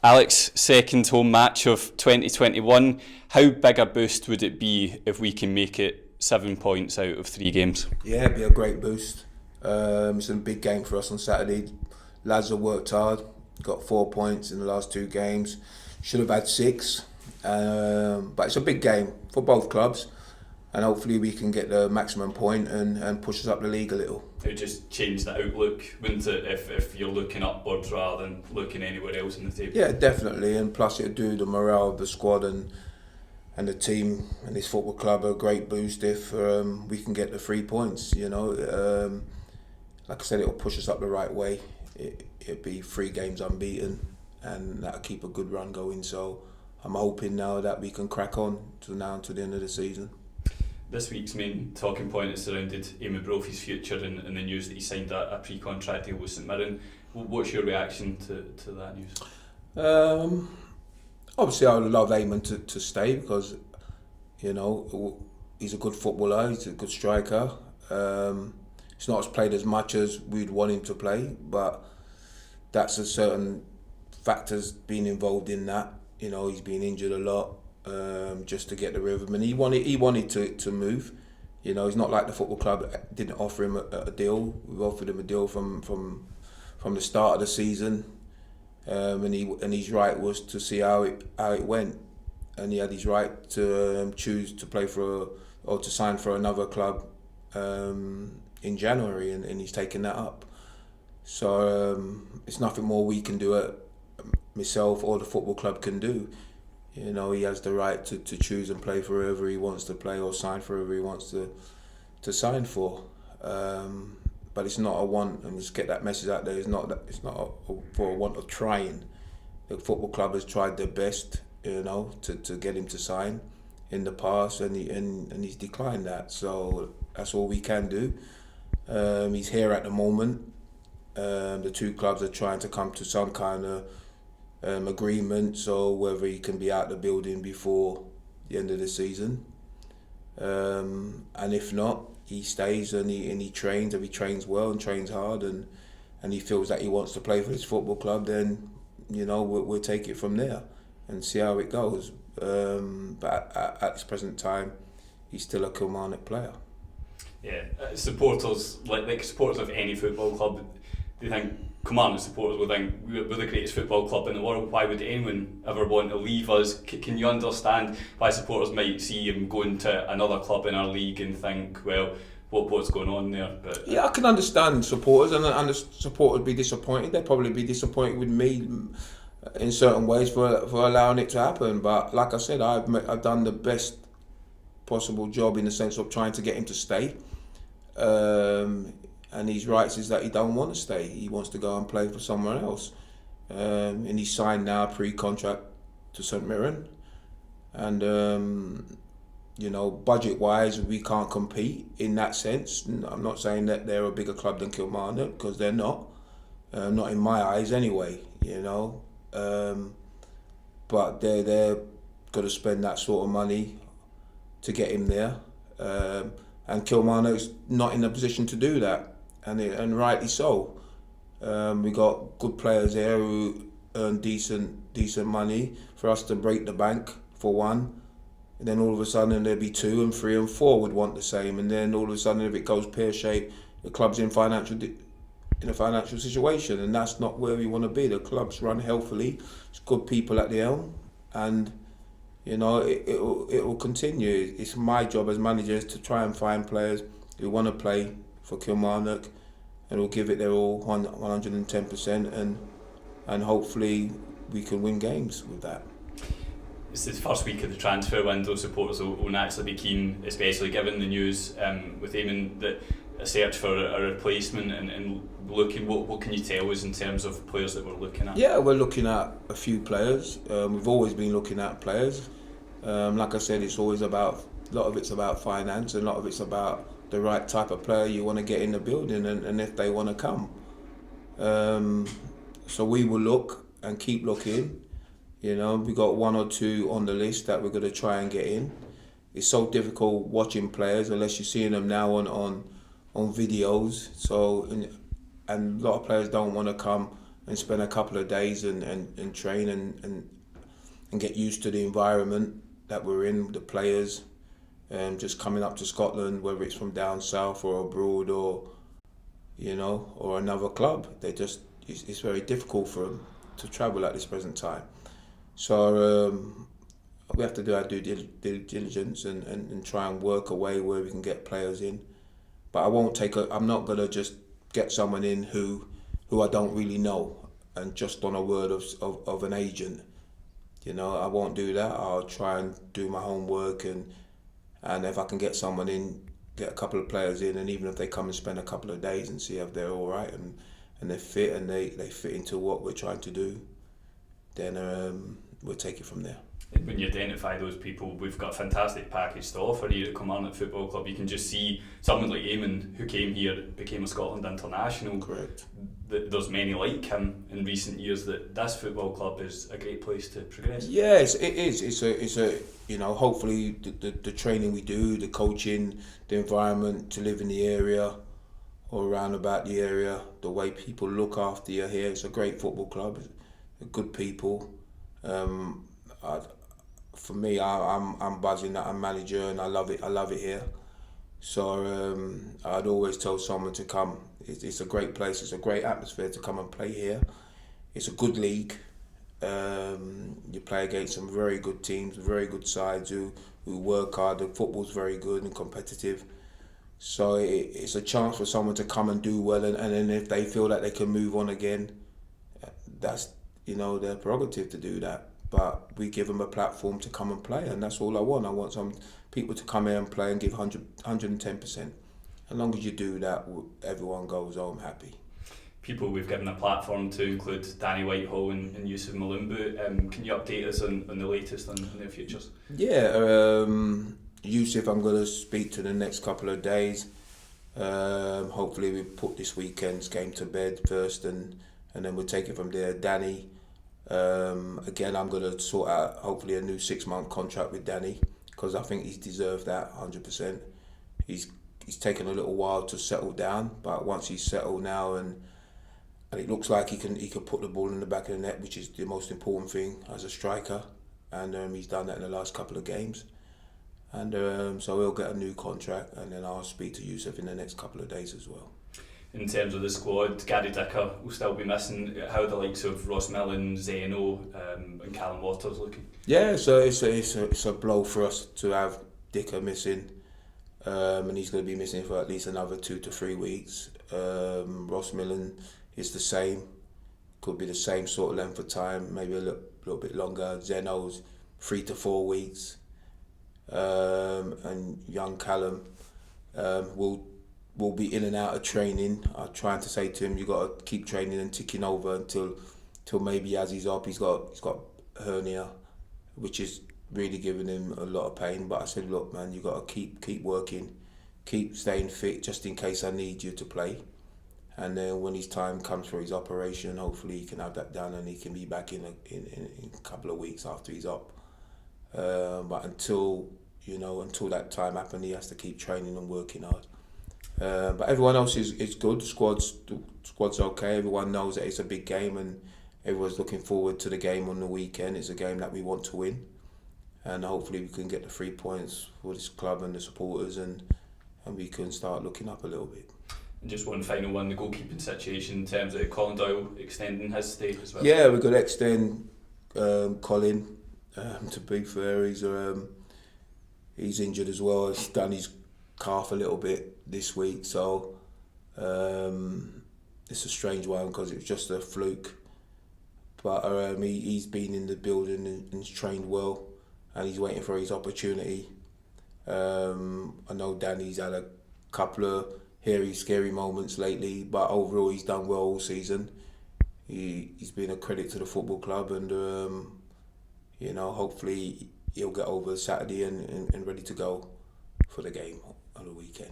Alex, second home match of 2021. How big a boost would it be if we can make it 7 points out of 3 games? Yeah, it'd be a great boost. It's a big game for us on Saturday. Lads have worked hard, got 4 points in the last 2 games. Should have had 6, but it's a big game for both clubs, and hopefully we can get the maximum point and push us up the league a little. It would just change the outlook, wouldn't it, if you're looking upwards rather than looking anywhere else in the table? Yeah, definitely, and plus it'd do the morale of the squad and the team and this football club a great boost if we can get the 3 points. Like I said, it'll push us up the right way. It'll be 3 games unbeaten, and that'll keep a good run going. So I'm hoping now that we can crack on to the end of the season. This week's main talking point is surrounded Eamonn Brophy's future and the news that he signed a pre-contract deal with St Mirren. What's your reaction to that news? Obviously, I would love Eamonn to stay because, he's a good footballer, he's a good striker. He's not played as much as we'd want him to play, but that's a certain factors being involved in that. He's been injured a lot. Just to get the rhythm, and he wanted to move. He's not like the football club didn't offer him a deal. We've offered him a deal from the start of the season, and his right was to see how it went, and he had his right to choose to play or to sign for another club in January, and he's taken that up. So it's nothing more we can do, myself or the football club can do. He has the right to choose and play for whoever he wants to play or sign for whoever he wants to sign for. But it's not a want, and just get that message out there. It's not for a want of trying. The football club has tried their best, to get him to sign in the past, and he's declined that. So that's all we can do. He's here at the moment. The 2 clubs are trying to come to some kind of agreement, so whether he can be out the building before the end of the season, and if not, he stays and he trains. If he trains well and trains hard, and he feels that he wants to play for his football club, then we'll take it from there and see how it goes. But at this present time, he's still a Kilmarnock player. Yeah, supporters like supporters of any football club, they think Kilmarnock supporters will think we're the greatest football club in the world. Why would anyone ever want to leave us? Can you understand why supporters might see him going to another club in our league and think, well, what's going on there? But yeah, I can understand supporters, and the supporters would be disappointed. They'd probably be disappointed with me in certain ways for allowing it to happen. But like I said, I've done the best possible job in the sense of trying to get him to stay. And his rights is that he don't want to stay. He wants to go and play for somewhere else. And he's signed now a pre-contract to St Mirren. And, budget-wise, we can't compete in that sense. I'm not saying that they're a bigger club than Kilmarnock, because they're not. Not in my eyes anyway, But they're got to spend that sort of money to get him there. And Kilmarnock's not in a position to do that. And rightly so. We got good players here who earn decent money for us to break the bank for one, and then all of a sudden there'd be 2 and 3 and 4 would want the same, and then all of a sudden if it goes pear-shaped, the club's in a financial situation, and that's not where we want to be. The club's run healthily. It's good people at the helm, and it will continue. It's my job as manager is to try and find players who want to play for Kilmarnock, and we'll give it their all 110%, and hopefully we can win games with that. It's the first week of the transfer window. Supporters will naturally be keen, especially given the news with Eamonn, that a search for a replacement and looking. What can you tell us in terms of players that we're looking at? Yeah, we're looking at a few players. We've always been looking at players. Like I said, a lot of it's about finance, and a lot of it's about the right type of player you want to get in the building, and if they want to come. So we will look and keep looking. We got 1 or 2 on the list that we're going to try and get in. It's so difficult watching players unless you're seeing them now on videos. So, and a lot of players don't want to come and spend a couple of days and train and get used to the environment that we're in, the players, and just coming up to Scotland, whether it's from down south or abroad or or another club. It's very difficult for them to travel at this present time. So we have to do our due diligence and try and work a way where we can get players in. But I'm not gonna just get someone in who I don't really know and just on a word of an agent. I won't do that. I'll try and do my homework and if I can get someone in, get a couple of players in, and even if they come and spend a couple of days and see if they're all right and they're fit and they fit into what we're trying to do, then we'll take it from there. When you identify those people, we've got a fantastic package to offer here at Kilmarnock Football Club. You can just see someone like Eamonn, who came here, became a Scotland international. Correct. There's many like him in recent years. That this football club is a great place to progress. Yes, it is. It's a hopefully the training we do, the coaching, the environment to live in the area or around about the area, the way people look after you here. It's a great football club, good people. For me, I'm buzzing that I'm manager and I love it here. So I'd always tell someone to come. It's a great place. It's a great atmosphere to come and play here. It's a good league. You play against some very good teams, very good sides who work hard. The football's very good and competitive. So it's a chance for someone to come and do well, and then if they feel that they can move on again, that's their prerogative to do that. But we give them a platform to come and play, and that's all I want. I want some people to come here and play and give 110%. As long as you do that, everyone goes home happy. People we've given a platform to include Danny Whitehall and Yusuf Malumbu. Can you update us on the latest on their futures? Yeah, Yusuf I'm going to speak to the next couple of days. Hopefully we put this weekend's game to bed first and then we'll take it from there. Danny, again I'm going to sort out hopefully a new 6-month contract with Danny because I think he's deserved that 100%. He's taken a little while to settle down, but once he's settled now and it looks like he can put the ball in the back of the net, which is the most important thing as a striker, and he's done that in the last couple of games. And so he'll get a new contract, and then I'll speak to Yusuf in the next couple of days as well. In terms of the squad, Gary Dicker will still be missing. How are the likes of Ross Millen, Zeno and Callum Waters looking? Yeah, so it's a blow for us to have Dicker missing, and he's going to be missing for at least another 2 to 3 weeks. Ross Millen is the same, could be the same sort of length of time, maybe a little bit longer. Zeno's 3 to 4 weeks. And young Callum will be in and out of training. I'm trying to say to him, you got to keep training and ticking over until maybe as he's up. He's got hernia, which is really giving him a lot of pain. But I said, look, man, you got to keep working, keep staying fit, just in case I need you to play. And then when his time comes for his operation, hopefully he can have that done and he can be back in a couple of weeks after he's up. But until that time happens, he has to keep training and working hard. But everyone else is good. The squad's okay. Everyone knows that it's a big game, and everyone's looking forward to the game on the weekend. It's a game that we want to win, and hopefully we can get the 3 points for this club and the supporters, and we can start looking up a little bit. And just one final one: the goalkeeping situation in terms of Colin Doyle extending his stay as well. Yeah, we're going to extend Colin. To be fair, he's injured as well. He's done his calf a little bit this week, so it's a strange one because it was just a fluke. But he's been in the building and he's trained well, and he's waiting for his opportunity. I know Danny's had a couple of hairy, scary moments lately, but overall he's done well all season. He's been a credit to the football club, and hopefully he'll get over Saturday and ready to go for the game on the weekend.